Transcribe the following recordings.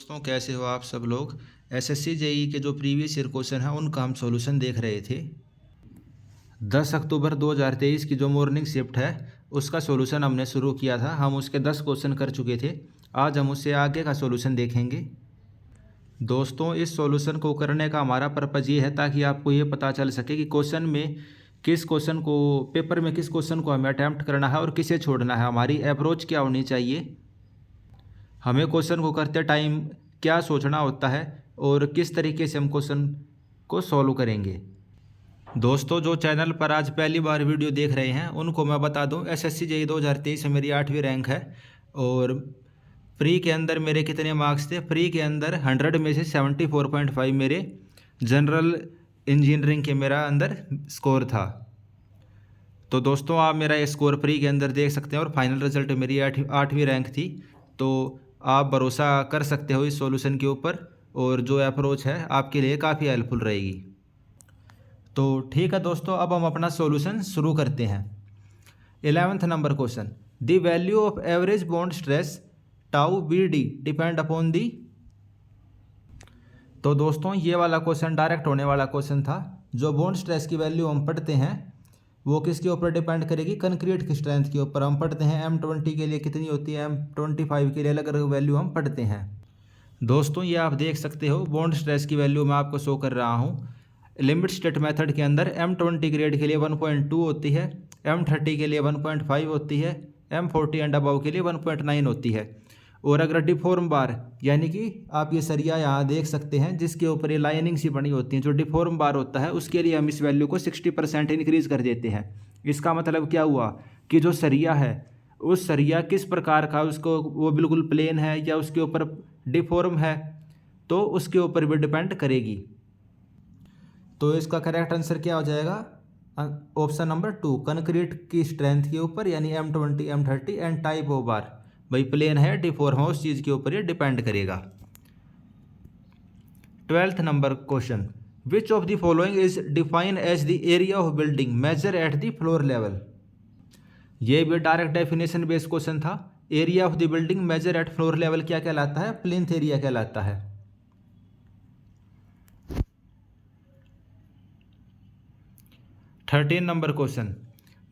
दोस्तों कैसे हो आप सब लोग। एसएससी जेई के जो प्रीवियस ईयर क्वेश्चन है उनका हम सॉल्यूशन देख रहे थे। 10 अक्टूबर 2023 की जो मॉर्निंग शिफ्ट है उसका सॉल्यूशन हमने शुरू किया था। हम उसके 10 क्वेश्चन कर चुके थे। आज हम उससे आगे का सॉल्यूशन देखेंगे। दोस्तों इस सॉल्यूशन को करने का हमारा पर्पज़ ये है ताकि आपको ये पता चल सके कि क्वेश्चन में किस क्वेश्चन को पेपर में किस क्वेश्चन को हमें अटैम्प्ट करना है और किसे छोड़ना है, हमारी अप्रोच क्या होनी चाहिए, हमें क्वेश्चन को करते टाइम क्या सोचना होता है और किस तरीके से हम क्वेश्चन को सॉल्व करेंगे। दोस्तों जो चैनल पर आज पहली बार वीडियो देख रहे हैं उनको मैं बता दूं, एसएससी जेईई 2023 में मेरी 8वीं रैंक है और प्री के अंदर मेरे कितने मार्क्स थे। प्री के अंदर 100 में से 74.5 मेरे जनरल इंजीनियरिंग के मेरा अंदर स्कोर था। तो दोस्तों आप मेरा ये स्कोर प्री के अंदर देख सकते हैं और फाइनल रिजल्ट मेरी 8वीं रैंक थी। तो आप भरोसा कर सकते हो इस सॉल्यूशन के ऊपर और जो अप्रोच है आपके लिए काफ़ी हेल्पफुल रहेगी। तो ठीक है दोस्तों, अब हम अपना सॉल्यूशन शुरू करते हैं। 11th number question, the value of average bond stress tau B D depend upon the. तो दोस्तों ये वाला क्वेश्चन डायरेक्ट होने वाला क्वेश्चन था। जो बॉन्ड स्ट्रेस की वैल्यू हम पढ़ते हैं वो किसके ऊपर डिपेंड करेगी, कंक्रीट की स्ट्रेंथ के ऊपर। हम पढ़ते हैं M20 के लिए कितनी होती है, M25 के लिए अलग अलग वैल्यू हम पढ़ते हैं। दोस्तों ये आप देख सकते हो बॉन्ड स्ट्रेस की वैल्यू मैं आपको शो कर रहा हूँ। लिमिट स्टेट मेथड के अंदर M20 ग्रेड के लिए 1.2 होती है, M30 के लिए 1.5 होती है, M40 एंड अबव के लिए 1.9 होती है। और अगर डिफॉर्म बार यानी कि आप ये सरिया यहाँ देख सकते हैं जिसके ऊपर ये लाइनिंग सी बनी होती है, जो डिफॉर्म बार होता है उसके लिए हम इस वैल्यू को 60% इंक्रीज़ कर देते हैं। इसका मतलब क्या हुआ कि जो सरिया है उस सरिया किस प्रकार का, उसको वो बिल्कुल प्लेन है या उसके ऊपर डिफॉर्म है, तो उसके ऊपर भी डिपेंड करेगी। तो इसका करेक्ट आंसर क्या हो जाएगा, ऑप्शन नंबर 2 कंक्रीट की स्ट्रेंथ के ऊपर यानी M20 M30 and type of बार। भाई प्लेन है डिफॉर्म है उस चीज़ के ऊपर ये डिपेंड करेगा। 12th number question, which of the following is define as the area of building measure at the floor level. ये भी डायरेक्ट डेफिनेशन बेस्ड क्वेश्चन था। Area of the building measure at floor level क्या कहलाता है, plinth area कहलाता है। 13 number question,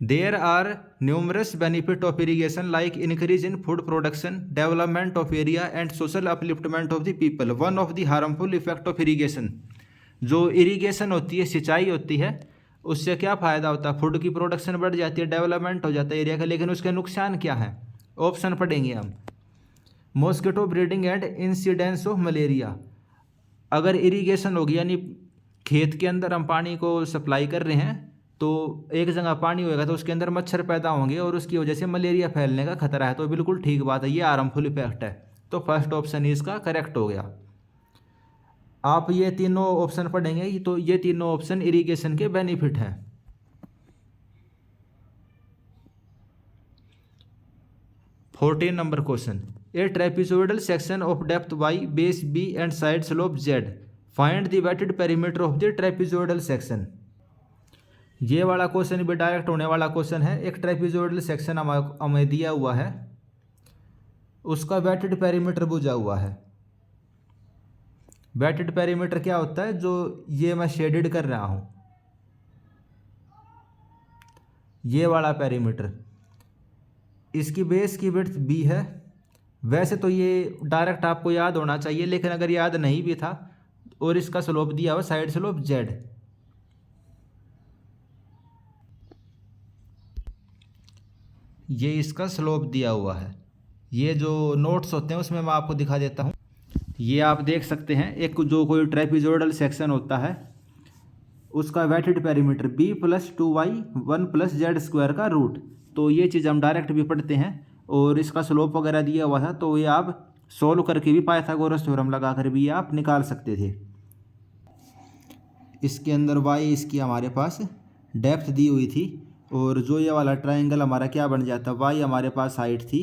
there are numerous benefit of irrigation like increase in food production, development of area and social upliftment of the people. One of the harmful effect of irrigation, जो irrigation होती है सिंचाई होती है उससे क्या फ़ायदा होता है, फूड की प्रोडक्शन बढ़ जाती है, डेवलपमेंट हो जाता है एरिया का, लेकिन उसके नुकसान क्या है। ऑप्शन पढ़ेंगे हम। Mosquito breeding and incidence of malaria. अगर इरीगेशन होगी यानी खेत के अंदर हम पानी को सप्लाई कर रहे हैं तो एक जगह पानी होएगा तो उसके अंदर मच्छर पैदा होंगे और उसकी वजह से मलेरिया फैलने का खतरा है। तो बिल्कुल ठीक बात है, ये हार्मफुल इफेक्ट है। तो फर्स्ट ऑप्शन ही इसका करेक्ट हो गया। आप ये तीनों ऑप्शन पढ़ेंगे तो ये तीनों ऑप्शन इरिगेशन के बेनिफिट हैं। Fourteen number question, a trapezoidal section of depth y, base b and side slope z, find the wetted perimeter of the trapezoidal section. ये वाला क्वेश्चन भी डायरेक्ट होने वाला क्वेश्चन है। एक ट्रेपिजोइडल सेक्शन हमें दिया हुआ है, उसका वेटेड पेरीमीटर बुझा हुआ है। वेटेड पेरीमीटर क्या होता है, जो ये मैं शेडेड कर रहा हूं, ये वाला पेरीमीटर, इसकी बेस की विड्थ b है। वैसे तो ये डायरेक्ट आपको याद होना चाहिए, लेकिन अगर याद नहीं भी था और इसका स्लोप दिया हुआ साइड स्लोप z, ये इसका स्लोप दिया हुआ है। ये जो नोट्स होते हैं उसमें मैं आपको दिखा देता हूँ। ये आप देख सकते हैं, एक जो कोई ट्रेपिजोइडल सेक्शन होता है उसका wetted perimeter b + 2y 1 + z² का रूट। तो ये चीज़ हम डायरेक्ट भी पढ़ते हैं और इसका स्लोप वगैरह दिया हुआ था, तो ये आप सोल्व करके भी पाइथागोरस थ्योरम लगा कर भी आप निकाल सकते थे। इसके अंदर y इसकी हमारे पास डेप्थ दी हुई थी और जो ये वाला ट्रायंगल हमारा क्या बन जाता, y हमारे पास हाइट थी,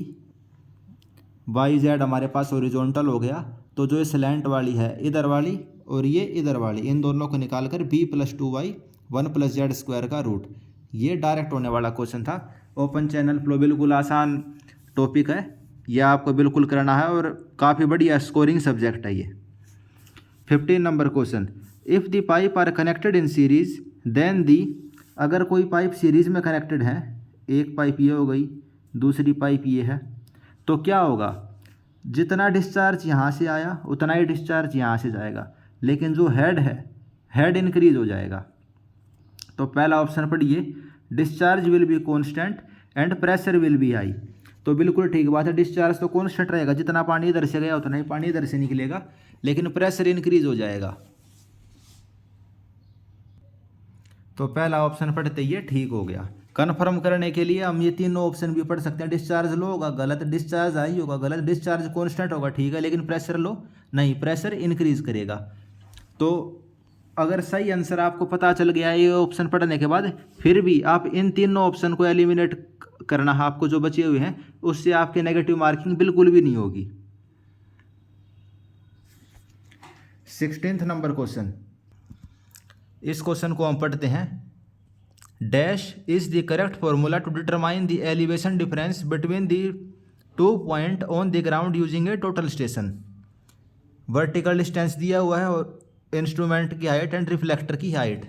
वाई जेड हमारे पास हॉरिजॉन्टल हो गया। तो जो ये स्लैंट वाली है इधर वाली और ये इधर वाली, इन दोनों को निकाल कर b + 2y 1 + z² का रूट, ये डायरेक्ट होने वाला क्वेश्चन था। ओपन चैनल फ्लो बिल्कुल आसान टॉपिक है, ये आपको बिल्कुल करना है और काफ़ी बढ़िया स्कोरिंग सब्जेक्ट है ये। 15 number question, if the pipe are connected in series then the, अगर कोई पाइप सीरीज में कनेक्टेड है, एक पाइप ये हो गई, दूसरी पाइप ये है, तो क्या होगा, जितना डिस्चार्ज यहाँ से आया उतना ही डिस्चार्ज यहाँ से जाएगा, लेकिन जो हेड है हेड इंक्रीज हो जाएगा। तो पहला ऑप्शन पढ़िए, discharge will be constant and pressure will be high. तो बिल्कुल ठीक बात है, डिस्चार्ज तो कॉन्स्टेंट रहेगा, जितना पानी इधर से गया उतना ही पानी इधर से निकलेगा, लेकिन प्रेशर इंक्रीज हो जाएगा। तो पहला ऑप्शन पढ़ते ही ठीक हो गया। कन्फर्म करने के लिए हम ये तीनों ऑप्शन भी पढ़ सकते हैं। डिस्चार्ज लो होगा गलत, डिस्चार्ज हाई होगा गलत, डिस्चार्ज कॉन्स्टेंट होगा ठीक है, लेकिन प्रेशर लो नहीं, प्रेशर इंक्रीज करेगा। तो अगर सही आंसर आपको पता चल गया ये ऑप्शन पढ़ने के बाद, फिर भी आप इन तीनों ऑप्शन को एलिमिनेट करना है आपको, जो बचे हुए हैं उससे आपके नेगेटिव मार्किंग बिल्कुल भी नहीं होगी। 16 नंबर क्वेश्चन, इस क्वेश्चन को हम पढ़ते हैं। Dash is the correct formula to determine the elevation difference between the 2 point on the ground using a total station. Vertical distance दिया हुआ है और इंस्ट्रूमेंट की हाइट एंड रिफ्लेक्टर की हाइट।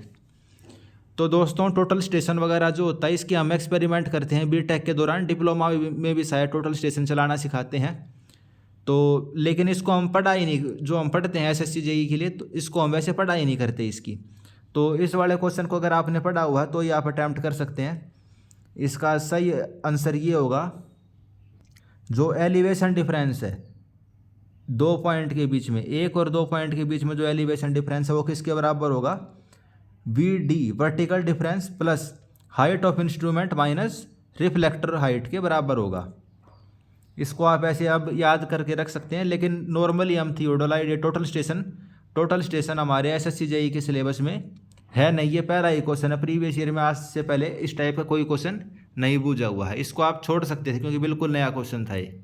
तो दोस्तों टोटल स्टेशन वगैरह जो होता है इसके हम एक्सपेरिमेंट करते हैं बीटेक के दौरान, डिप्लोमा में भी शायद टोटल स्टेशन चलाना सिखाते हैं। तो लेकिन इसको हम पढ़ा ही नहीं, जो हम पढ़ते हैं एसएससी जेईई के लिए, तो इसको हम वैसे पढ़ा ही नहीं करते इसकी। तो इस वाले क्वेश्चन को अगर आपने पढ़ा हुआ है तो ये आप अटैम्प्ट कर सकते हैं। इसका सही आंसर ये होगा, जो एलिवेशन डिफरेंस है 2 पॉइंट के बीच में, 1 और 2 पॉइंट के बीच में जो एलिवेशन डिफरेंस है वो किसके बराबर होगा, VD vertical difference plus height of instrument minus reflector height के बराबर होगा। इसको आप ऐसे अब याद करके रख सकते हैं, लेकिन नॉर्मली हम थियोडोलाइड टोटल स्टेशन हमारे एसएससी जेईई के सिलेबस में है नहीं। ये पहला ही क्वेश्चन है, प्रीवियस ईयर में आज से पहले इस टाइप का कोई क्वेश्चन नहीं पूछा हुआ है। इसको आप छोड़ सकते थे क्योंकि बिल्कुल नया क्वेश्चन था ये।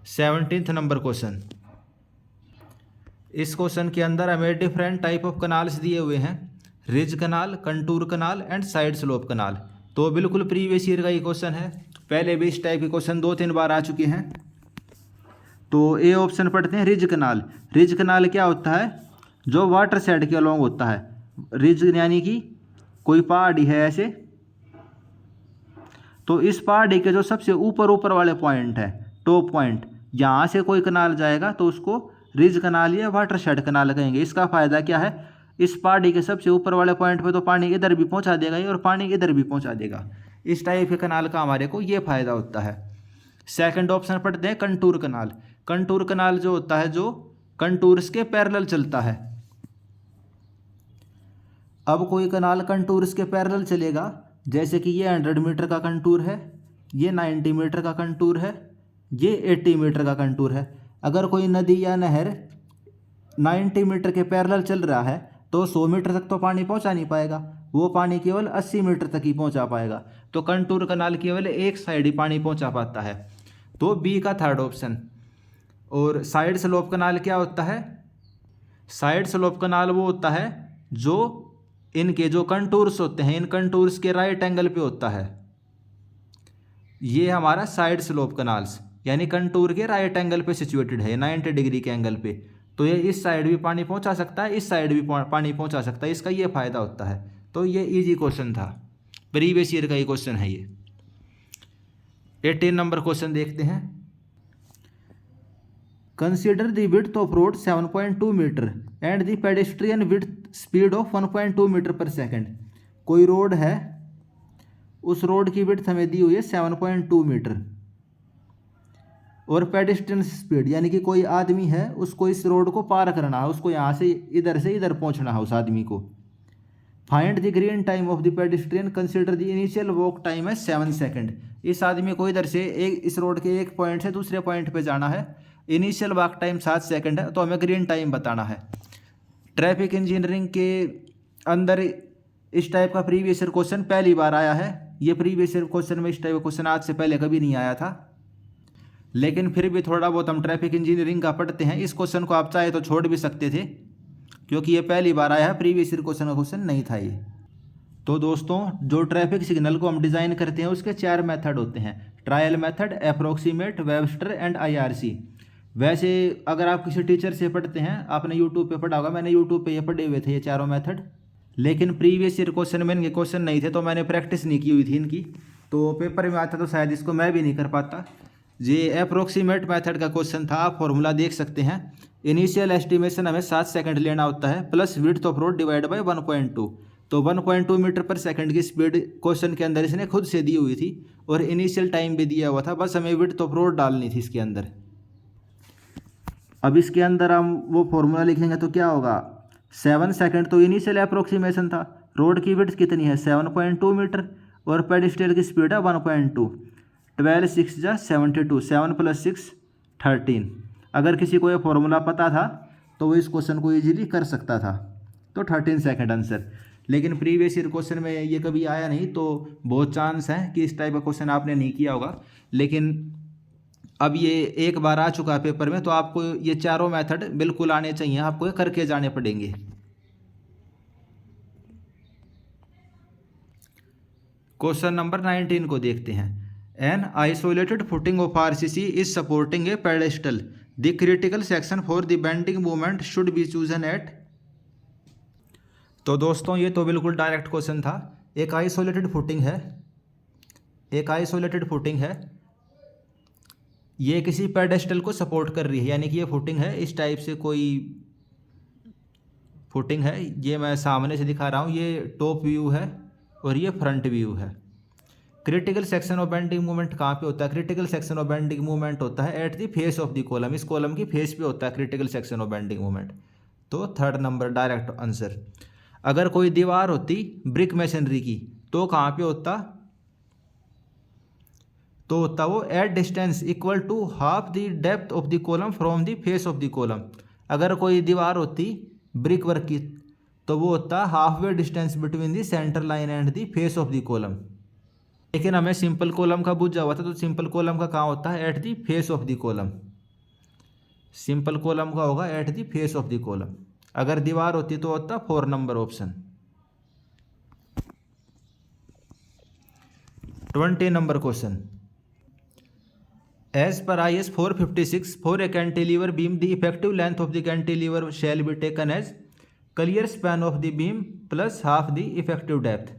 17 नंबर क्वेश्चन, इस क्वेश्चन के अंदर हमें डिफरेंट टाइप ऑफ कनाल्स दिए हुए हैं, ridge canal, contour canal and side slope canal. तो बिल्कुल प्रीवियस ईयर का ही क्वेश्चन है, पहले भी इस टाइप के क्वेश्चन 2-3 बार आ चुके हैं। तो ए ऑप्शन पढ़ते हैं, रिज कनाल। रिज कनाल क्या होता है, जो वाटर साइड के अलोंग होता है। रिज यानी कि कोई पहाड़ी है ऐसे, तो इस पहाड़ी के जो सबसे ऊपर वाले पॉइंट है, टॉप पॉइंट, यहाँ से कोई कनाल जाएगा तो उसको रिज कनाल या वाटर शेड कनाल कहेंगे। इसका फ़ायदा क्या है, इस पहाड़ी के सबसे ऊपर वाले पॉइंट पे तो पानी इधर भी पहुँचा देगा और पानी इधर भी पहुँचा देगा। इस टाइप के कनाल का हमारे को ये फ़ायदा होता है। सेकंड ऑप्शन पढ़ते हैं, कंटूर कनाल। कंटूर कनाल जो होता है, जो कंटूर्स के पैरेलल चलता है। अब कोई कनाल कंटूर्स के पैरेलल चलेगा, जैसे कि ये 100 मीटर का कंटूर है, ये 90 मीटर का कंटूर है, ये 80 मीटर का कंटूर है। अगर कोई नदी या नहर 90 मीटर के पैरेलल चल रहा है तो 100 मीटर तक तो पानी पहुंचा नहीं पाएगा, वो पानी केवल 80 मीटर तक ही पहुंचा पाएगा। तो कंटूर कनाल केवल एक साइड ही पानी पहुंचा पाता है। तो बी का थर्ड ऑप्शन। और साइड स्लोप कनाल क्या होता है, साइड स्लोप कनाल वो होता है जो इनके जो कंटूर्स होते हैं, इन कंटूर्स के राइट एंगल पे होता है। ये हमारा साइड स्लोप कनाल्स यानी कंटूर के राइट एंगल पे सिचुएटेड है, 90 डिग्री के एंगल पे। तो ये इस साइड भी पानी पहुंचा सकता है, इस साइड भी पानी पहुंचा सकता है, इसका ये फायदा होता है। तो ये इजी क्वेश्चन था, प्रीवियस ईयर का ही क्वेश्चन है ये। 18 नंबर क्वेश्चन देखते हैं। Consider the width of road 7.2 meter and the pedestrian width speed of 1.2 meter पर सेकेंड। कोई रोड है, उस रोड की विड्थ हमें दी हुई है 7.2 मीटर और पेडेस्ट्रियन स्पीड यानी कि कोई आदमी है, उसको इस रोड को पार करना है, उसको यहाँ से इधर पहुँचना है उस आदमी को। Find the green time of the pedestrian, consider the initial walk time है 7 सेकेंड। इस आदमी को इधर से इस रोड के एक पॉइंट से दूसरे पॉइंट पे जाना है, इनिशियल वॉक टाइम 7 सेकेंड है, तो हमें ग्रीन टाइम बताना है। ट्रैफिक इंजीनियरिंग के अंदर इस टाइप का प्रीवियस ईयर क्वेश्चन पहली बार आया है। ये प्रीवियस ईयर क्वेश्चन में इस टाइप का क्वेश्चन आज से पहले कभी नहीं आया था, लेकिन फिर भी थोड़ा बहुत हम ट्रैफिक इंजीनियरिंग का पढ़ते हैं। इस क्वेश्चन को आप चाहे तो छोड़ भी सकते थे क्योंकि ये पहली बार आया है, प्रीवियस ईयर क्वेश्चन का क्वेश्चन नहीं था ये। तो दोस्तों जो ट्रैफिक सिग्नल को हम डिज़ाइन करते हैं उसके 4 मेथड होते हैं, trial method, approximate, Webster and IRC. वैसे अगर आप किसी टीचर से पढ़ते हैं, आपने यूट्यूब पे पढ़ा होगा, मैंने यूट्यूब पे ये पढ़े हुए थे ये चारों मेथड, लेकिन प्रीवियस ईयर क्वेश्चन में इनके क्वेश्चन नहीं थे तो मैंने प्रैक्टिस नहीं की हुई थी इनकी, तो पेपर में आता तो शायद इसको मैं भी नहीं कर पाता। ये अप्रोक्सीमेट मेथड का क्वेश्चन था, आप फॉर्मूला देख सकते हैं। इनिशियल एस्टिमेशन हमें 7 सेकंड लेना होता है plus width of road divide by 1.2, तो 1.2 मीटर पर सेकंड की स्पीड क्वेश्चन के अंदर इसने खुद से दी हुई थी और इनिशियल टाइम भी दिया हुआ था, बस हमें विड्थ ऑफ रोड डालनी थी इसके अंदर। अब इसके अंदर हम वो फॉर्मूला लिखेंगे तो क्या होगा, 7 सेकंड तो इनिशियल अप्रोक्सीमेशन था, रोड की विड्थ कितनी है 7.2 मीटर और पेडेस्ट्रियल की स्पीड है 1.2, 12 6 जा 72, 7 + 6 13। अगर किसी को ये फॉर्मूला पता था तो वो इस क्वेश्चन को इजीली कर सकता था, तो 13 सेकंड आंसर। लेकिन प्रीवियस ईयर क्वेश्चन में ये कभी आया नहीं, तो बहुत चांस है कि इस टाइप का क्वेश्चन आपने नहीं किया होगा। लेकिन अब ये एक बार आ चुका है पेपर में, तो आपको ये चारों मेथड बिल्कुल आने चाहिए, आपको ये करके जाने पड़ेंगे। क्वेश्चन नंबर 19 को देखते हैं। An isolated footing of RCC is supporting A pedestal, the critical section for the bending movement should be chosen at. तो दोस्तों ये तो बिल्कुल डायरेक्ट क्वेश्चन था। एक आइसोलेटेड फुटिंग है, एक आइसोलेटेड फुटिंग है, ये किसी पेडेस्टल को सपोर्ट कर रही है, यानी कि ये फुटिंग है, इस टाइप से कोई फुटिंग है। ये मैं सामने से दिखा रहा हूँ, ये टॉप व्यू है और ये फ्रंट व्यू है। Critical section of bending movement कहाँ पे होता है, critical section of bending movement होता है at the face of the column, इस कॉलम की फेस पे होता है critical section of bending movement. तो 3rd नंबर डायरेक्ट आंसर। अगर कोई दीवार होती ब्रिक मैसनरी की तो कहाँ पे होता, तो होता वो at distance equal to half the depth of the column from the face of the column. अगर कोई दीवार होती ब्रिक वर्क की तो वो होता half way distance between the centre line and the face of the column. लेकिन हमें सिंपल कॉलम का पूछा हुआ था, तो सिंपल कॉलम का कहाँ होता है at the face of the column, simple column का होगा at the face of the column. अगर दीवार होती तो होता 4 number option. 20 number question. As per IS 456 for a cantilever beam, the effective length of the cantilever shall be taken as clear span of the beam plus half the effective depth।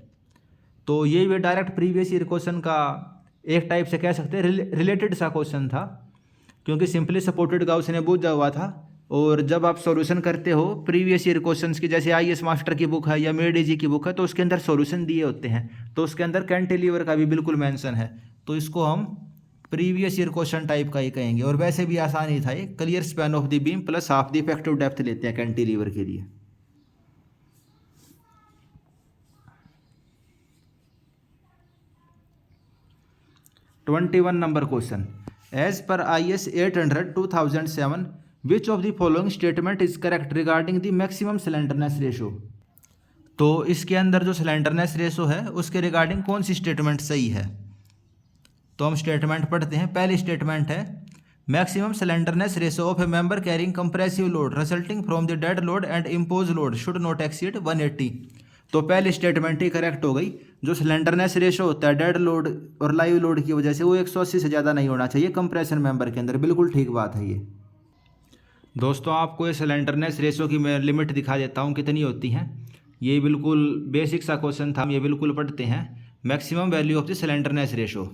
तो ये भी direct previous year question का एक type से कह सकते हैं, related सा क्वेश्चन था, क्योंकि सिंपली सपोर्टेड का उसने पूछा हुआ था। और जब आप सॉल्यूशन करते हो प्रीवियस ईयर क्वेश्चंस की, जैसे IS मास्टर की बुक है या मेड-इजी की बुक है, तो उसके अंदर सॉल्यूशन दिए होते हैं, तो उसके अंदर कैंटिलीवर का भी बिल्कुल मेंशन है, तो इसको हम प्रीवियस ईयर क्वेश्चन टाइप का ही कहेंगे। और वैसे भी आसान ही था ये, clear span of the beam plus half the effective depth लेते हैं कैंटिलीवर के लिए। Twenty 21 number question. As per IS 800/2007 which of the following statement is correct regarding the maximum slenderness ratio. तो इसके अंदर जो स्लेंडरनेस रेशो है उसके रिगार्डिंग कौन सी स्टेटमेंट सही है, तो हम स्टेटमेंट पढ़ते हैं। पहली स्टेटमेंट है maximum slenderness ratio of A member carrying compressive load resulting from the dead load and impose load should not exceed 180। तो पहली स्टेटमेंट ही करेक्ट हो गई। जो स्लेंडरनेस रेशो होता है डेड लोड और लाइव लोड की वजह से, वो 180 से ज़्यादा नहीं होना चाहिए कंप्रेशन मेंबर के अंदर, बिल्कुल ठीक बात है ये। दोस्तों आपको ये स्लेंडरनेस रेशो की मैं लिमिट दिखा देता हूँ कितनी होती हैं। ये बिल्कुल बेसिक सा क्वेश्चन था, हम ये बिल्कुल पढ़ते हैं। Maximum value of the slenderness ratio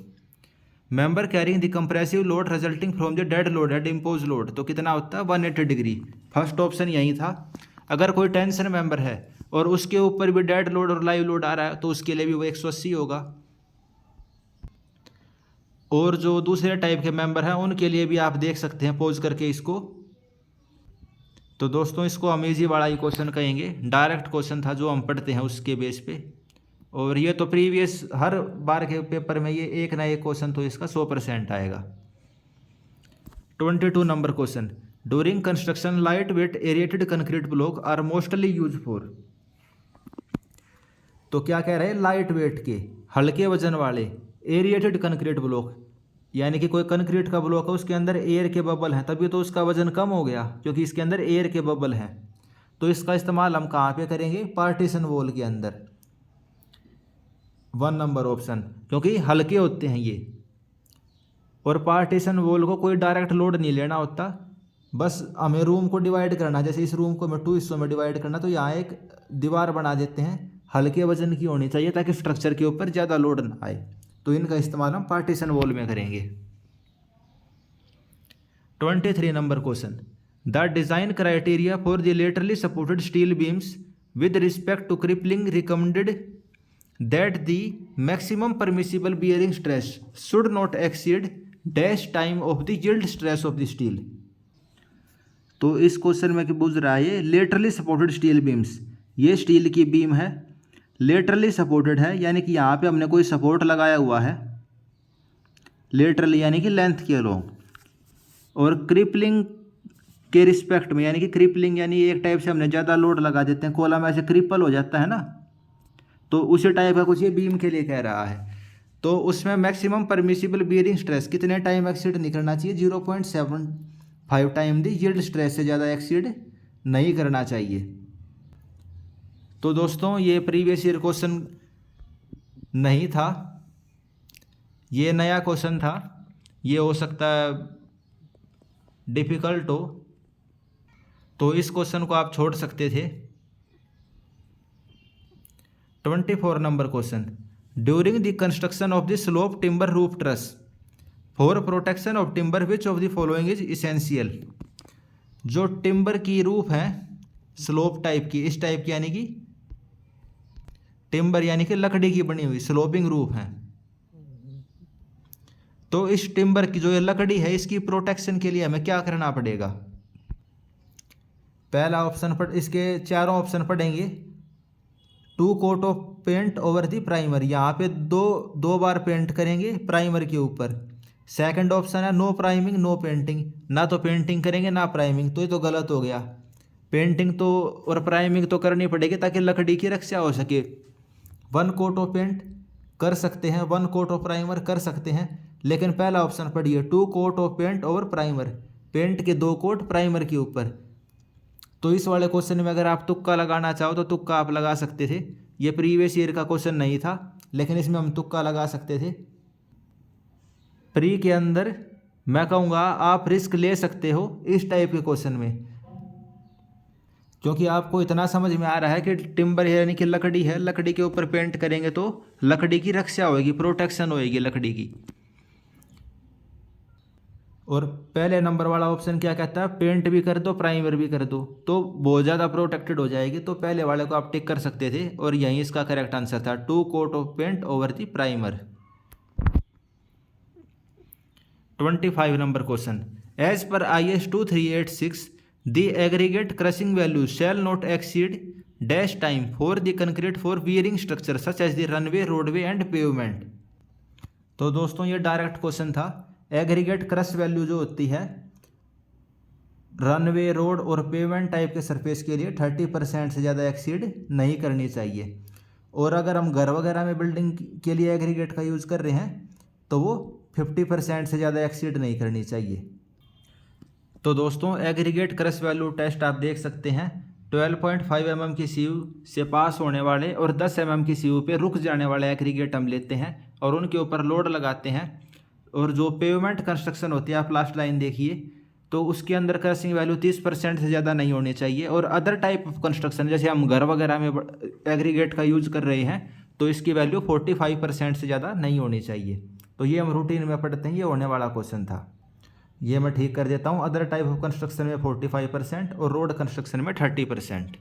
member carrying the compressive load resulting from the dead load and impose load, तो कितना होता है 180 डिग्री। फर्स्ट ऑप्शन यही था। अगर कोई टेंशन मेंबर है और उसके ऊपर भी डेड लोड और लाइव लोड आ रहा है तो उसके लिए भी वो 180 होगा। और जो दूसरे टाइप के मेंबर हैं उनके लिए भी आप देख सकते हैं पॉज करके इसको। तो दोस्तों इसको हम इजी वाला ही क्वेश्चन कहेंगे, डायरेक्ट क्वेश्चन था जो हम पढ़ते हैं उसके बेस पे। और ये तो प्रीवियस हर बार के पेपर में ये एक ना एक क्वेश्चन तो इसका 100% आएगा। 22 number question. During construction light weight aerated concrete block are mostly use for. तो क्या कह रहे हैं, लाइट वेट के हल्के वजन वाले एरिएटेड कंक्रीट ब्लॉक, यानी कि कोई कंक्रीट का ब्लॉक है उसके अंदर एयर के बबल हैं, तभी तो उसका वजन कम हो गया क्योंकि इसके अंदर एयर के बबल हैं। तो इसका इस्तेमाल हम कहाँ पे करेंगे, पार्टीशन वॉल के अंदर। 1 नंबर ऑप्शन, क्योंकि हल्के होते हैं ये। और पार्टीशन वॉल को कोई डायरेक्ट लोड नहीं लेना होता, बस हमें रूम को डिवाइड करना, जैसे इस रूम को हमें 2 हिस्सों में डिवाइड करना, तो यहाँ एक दीवार बना देते हैं, हल्के वजन की होनी चाहिए ताकि स्ट्रक्चर के ऊपर ज़्यादा लोड ना आए। तो इनका इस्तेमाल हम पार्टीशन वॉल में करेंगे। 23 number question, the design criteria for the laterally supported steel beams with respect to crippling recommended that the maximum permissible bearing stress should not exceed dash time of the yield stress of the steel. तो इस question में पूछ रहा है ये laterally supported steel beams, ये steel की beam है, लेटरली सपोर्टेड है, यानी कि यहाँ पे हमने कोई सपोर्ट लगाया हुआ है, लेटरली यानी कि लेंथ के अलोंग, और क्रिपलिंग के रिस्पेक्ट में, यानी कि क्रिपलिंग यानी एक टाइप से हमने ज़्यादा लोड लगा देते हैं, कॉलम ऐसे क्रिपल हो जाता है ना, तो उसी टाइप का कुछ ये बीम के लिए कह रहा है। तो उसमें मैक्सिमम परमिसिबल बियरिंग स्ट्रेस कितने टाइम एक्सीड नहीं करना चाहिए, 0.75 टाइम दी यील्ड स्ट्रेस से ज़्यादा एक्सीड नहीं करना चाहिए। तो दोस्तों ये प्रीवियस ईयर क्वेश्चन नहीं था, ये नया क्वेश्चन था, ये हो सकता है डिफ़िकल्ट हो, तो इस क्वेश्चन को आप छोड़ सकते थे। 24 number question, during the construction of the slope timber roof truss for protection of timber which of the following is essential. जो टिम्बर की रूफ है स्लोप टाइप की, इस टाइप की, यानी कि टिम्बर यानी कि लकड़ी की बनी हुई स्लोपिंग रूफ है, तो इस टिम्बर की जो ये लकड़ी है इसकी प्रोटेक्शन के लिए हमें क्या करना पड़ेगा। पहला ऑप्शन पर, इसके चारों ऑप्शन पढ़ेंगे। 2 coat of paint over the primer, यहाँ पे दो बार पेंट करेंगे प्राइमर के ऊपर। सेकंड ऑप्शन है नो प्राइमिंग नो पेंटिंग, ना तो पेंटिंग करेंगे ना प्राइमिंग, तो ये तो गलत हो गया। पेंटिंग तो और प्राइमिंग तो करनी पड़ेगी ताकि लकड़ी की रक्षा हो सके। 1 कोट ऑफ पेंट कर सकते हैं, 1 कोट ऑफ प्राइमर कर सकते हैं, लेकिन पहला ऑप्शन पढ़िए 2 coat of paint over primer, paint के 2 कोट प्राइमर के ऊपर। तो इस वाले क्वेश्चन में अगर आप तुक्का लगाना चाहो तो तुक्का आप लगा सकते थे, ये प्रीवियस ईयर का क्वेश्चन नहीं था, लेकिन इसमें हम तुक्का लगा सकते थे। प्री के अंदर मैं कहूँगा आप रिस्क ले सकते हो इस टाइप के क्वेश्चन में, क्योंकि आपको इतना समझ में आ रहा है कि टिम्बर यानी कि लकड़ी है, लकड़ी के ऊपर पेंट करेंगे तो लकड़ी की रक्षा होगी, प्रोटेक्शन होएगी लकड़ी की। और पहले नंबर वाला ऑप्शन क्या कहता है, पेंट भी कर दो प्राइमर भी कर दो तो बहुत ज़्यादा प्रोटेक्टेड हो जाएगी, तो पहले वाले को आप टिक कर सकते थे और यहीं इसका करेक्ट आंसर था 2 coat of paint over the primer. 25 number question, as per IS 2386 the aggregate crushing value shall not exceed dash time for the concrete for bearing structure such as the runway roadway and pavement. तो दोस्तों ये direct question था। Aggregate crush value जो होती है runway road और pavement type के surface के लिए 30% से ज़्यादा एक्सीड नहीं करनी चाहिए, और अगर हम घर वगैरह में बिल्डिंग के लिए एग्रीगेट का यूज़ कर रहे हैं तो वो 50% से ज़्यादा एक्सीड नहीं करनी चाहिए। तो दोस्तों एग्रीगेट क्रश वैल्यू टेस्ट आप देख सकते हैं, 12.5 mm की सीयू से पास होने वाले और 10 mm की सीयू पे रुक जाने वाले एग्रीगेट हम लेते हैं और उनके ऊपर लोड लगाते हैं, और जो पेवमेंट कंस्ट्रक्शन होती है आप लास्ट लाइन देखिए, तो उसके अंदर क्रशिंग वैल्यू 30% से ज़्यादा नहीं होनी चाहिए। और अदर टाइप ऑफ कंस्ट्रक्शन जैसे हम घर वगैरह में एग्रीगेट का यूज़ कर रहे हैं तो इसकी वैल्यू 45% से ज़्यादा नहीं होनी चाहिए। तो ये हम रूटीन में पढ़ते हैं, ये होने वाला क्वेश्चन था, ये मैं ठीक कर देता हूँ। अदर टाइप ऑफ कंस्ट्रक्शन में 45% और रोड कंस्ट्रक्शन में 30%।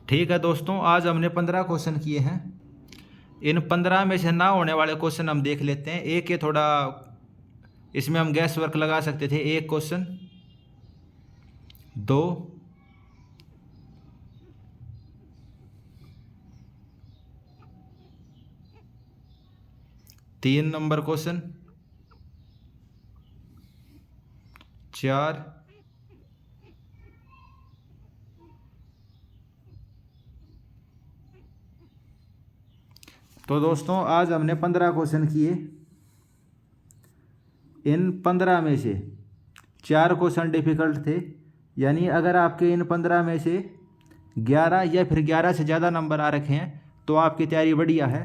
ठीक है दोस्तों, आज हमने 15 क्वेश्चन किए हैं, इन 15 में से ना होने वाले क्वेश्चन हम देख लेते हैं। एक ये थोड़ा इसमें हम गैस वर्क लगा सकते थे, 1 क्वेश्चन, 2, 3 नंबर क्वेश्चन, 4, तो दोस्तों आज हमने 15 क्वेश्चन किए। इन 15 में से 4 क्वेश्चन डिफ़िकल्ट थे, यानी अगर आपके इन 15 में से 11 या फिर 11 से ज़्यादा नंबर आ रखे हैं तो आपकी तैयारी बढ़िया है।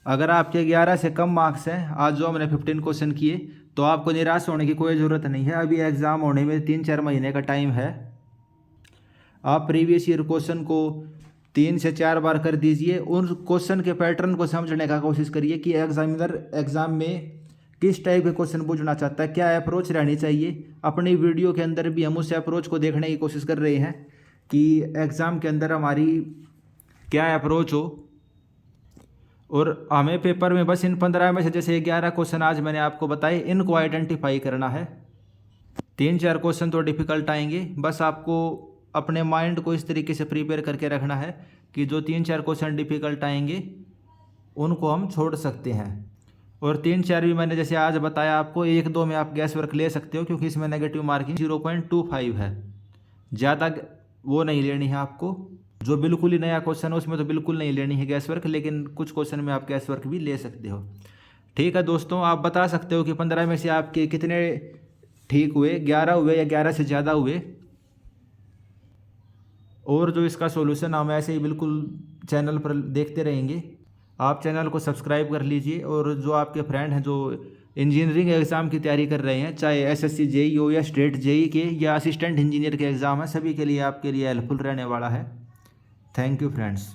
अगर आपके 11 से कम मार्क्स हैं, आज जो हमने 15 क्वेश्चन किए, तो आपको निराश होने की कोई ज़रूरत नहीं है। अभी एग्ज़ाम होने में 3-4 महीने का टाइम है। आप प्रीवियस ईयर क्वेश्चन को 3 से 4 बार कर दीजिए। उन क्वेश्चन के पैटर्न को समझने का कोशिश करिए कि एग्जामिनर एग्ज़ाम में किस टाइप के क्वेश्चन पूछना चाहता है, क्या अप्रोच रहनी चाहिए। अपनी वीडियो के अंदर भी हम उस अप्रोच को देखने की कोशिश कर रहे हैं कि एग्ज़ाम के अंदर हमारी क्या अप्रोच हो। और हमें पेपर में बस इन 15 में से जैसे 11 क्वेश्चन आज मैंने आपको बताए, इनको आइडेंटिफाई करना है। 3-4 क्वेश्चन तो डिफ़िकल्ट आएंगे, बस आपको अपने माइंड को इस तरीके से प्रिपेयर करके रखना है कि जो 3-4 क्वेश्चन डिफ़िकल्ट आएंगे उनको हम छोड़ सकते हैं। और 3-4 भी मैंने जैसे आज बताया आपको, 1-2 में आप गैस वर्क ले सकते हो क्योंकि इसमें नेगेटिव मार्किंग 0.25 है। ज़्यादा वो नहीं लेनी है आपको। जो बिल्कुल ही नया क्वेश्चन है उसमें तो बिल्कुल नहीं लेनी है गैस वर्क, लेकिन कुछ क्वेश्चन में आप गैस वर्क भी ले सकते हो। ठीक है दोस्तों, आप बता सकते हो कि 15 में से आपके कितने ठीक हुए, 11 हुए या 11 से ज़्यादा हुए। और जो इसका सॉल्यूशन हम ऐसे ही बिल्कुल चैनल पर देखते रहेंगे। आप चैनल को सब्सक्राइब कर लीजिए। और जो आपके फ्रेंड हैं जो इंजीनियरिंग एग्ज़ाम की तैयारी कर रहे हैं, चाहे एसएससी जेईई हो या स्टेट जेईई के या असिस्टेंट इंजीनियर के एग्ज़ाम है, सभी के लिए आपके लिए हेल्पफुल रहने वाला है। Thank you friends.